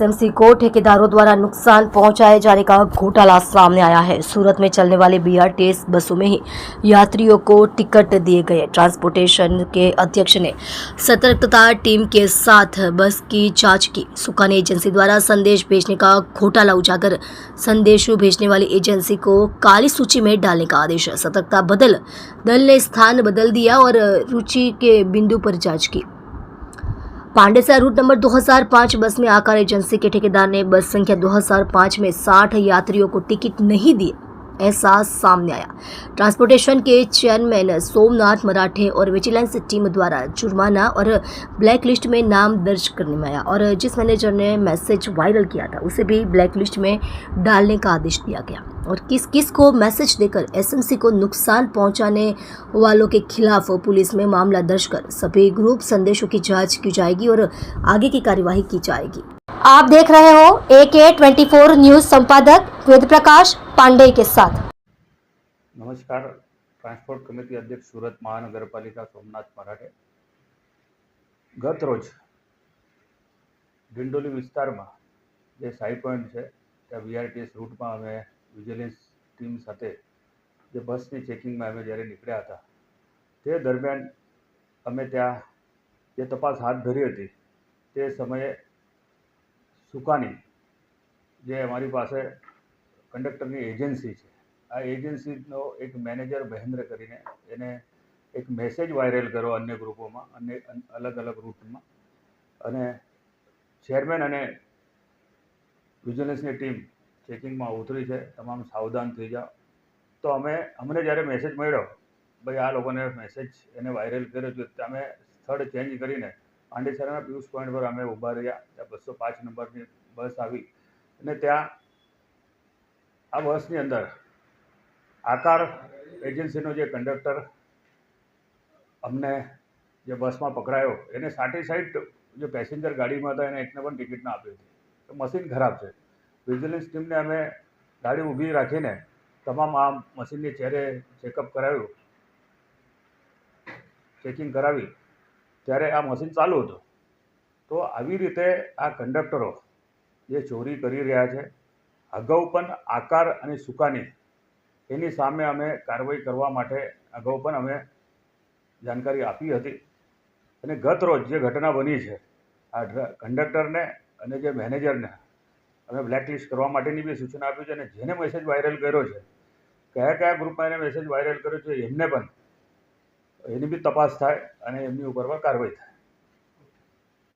SMC को ठेकेदारों द्वारा नुकसान पहुंचाए जाने का घोटाला सामने आया है। सूरत में चलने वाली बीआरटीएस बसों में ही यात्रियों को टिकट दिए गए। ट्रांसपोर्टेशन के अध्यक्ष ने सतर्कता टीम के साथ बस की जांच की। सुकानी एजेंसी द्वारा संदेश भेजने का घोटाला उजागर। संदेश भेजने वाली एजेंसी को काली सूची में डालने का आदेश। सतर्कता बदल दल ने स्थान बदल दिया और रुचि के बिंदु पर जांच की। पांडेसरा रूट नंबर 2005 बस में आकार एजेंसी के ठेकेदार ने बस संख्या 2005 में 60 यात्रियों को टिकट नहीं दिए, ऐसा सामने आया। ट्रांसपोर्टेशन के चेयरमैन सोमनाथ मराठे और विजिलेंस टीम द्वारा जुर्माना और ब्लैक लिस्ट में नाम दर्ज करने में आया और जिस मैनेजर ने मैसेज वायरल किया था उसे भी ब्लैक लिस्ट में डालने का आदेश दिया गया और किस किस को मैसेज देकर एसएमसी को नुकसान पहुंचाने वालों के खिलाफ पुलिस में मामला दर्ज कर सभी ग्रुप संदेशों की जांच की जाएगी और आगे की कार्यवाही की जाएगी। आप देख रहे हो AK24 न्यूज संपादक वेद प्रकाश पांडे के साथ। नमस्कार, ट्रांसपोर्ट कमिटी अध्यक्ष सूरत महानगरपालिका सोमनाथ मराठे। गत रोज ડિંડોલી વિસ્તારમાં જે સાઈ પોઈન્ટ છે ત્યાં બીઆરટીએસ રૂટમાં અમે વિજિલન્સ ટીમ સાથે જે બસની ચેકિંગમાં અમે જ્યારે નીકળ્યા હતા તે દરમિયાન અમે ત્યાં જે તપાસ હાથ ધરી હતી તે સમયે સુકાની જે અમારી પાસે કંડક્ટરની એજન્સી છે આ એજન્સીનો એક મેનેજર મહેન્દ્ર કરીને એને એક મેસેજ વાયરલ કર્યો અન્ય ગ્રુપોમાં અને અલગ અલગ રૂટમાં અને ચેરમેન અને વિજિલન્સની ટીમ ચેકિંગમાં ઉતરી છે, તમામ સાવધાન થઈ જાઓ। તો અમને જ્યારે મેસેજ મળ્યો ભાઈ આ લોકોને મેસેજ એને વાયરલ કર્યો છે તો અમે સ્થળ ચેન્જ કરીને પાંડેસરાના પિયુષ પોઈન્ટ પર અમે ઊભા રહ્યા। ત્યાં 205 નંબરની બસ આવી અને ત્યાં આ બસની અંદર આકાર એજન્સીનો જે કંડક્ટર અમને જે બસમાં પકડાયો એને સાઇડ જે પેસેન્જર ગાડીમાં હતા એને એકને પણ ટિકિટ ના આપી હતી। તો મશીન ખરાબ છે। વિજિલન્સ ટીમને અમે ગાડી ઊભી રાખીને તમામ આ મશીનની ચેરે ચેકઅપ કરાવ્યું, ચેકિંગ કરાવી ત્યારે આ મશીન ચાલુ હતું। તો આવી રીતે આ કંડક્ટરો જે ચોરી કરી રહ્યા છે અગાઉ પણ આકાર અને સુકાની એની સામે અમે કાર્યવાહી કરવા માટે અગાઉ પણ અમે જાણકારી આપી હતી અને ગત રોજ જે ઘટના બની છે આ કંડક્ટરને અને જે મેનેજરને અમે બ્લેકલિસ્ટ કરવા માટેની બી સૂચના આપી છે અને જેને મેસેજ વાયરલ કર્યો છે કયા કયા ગ્રુપમાં એને મેસેજ વાયરલ કર્યો છે એમને પણ એની બી તપાસ થાય અને એમની ઉપર કાર્યવાહી થાય।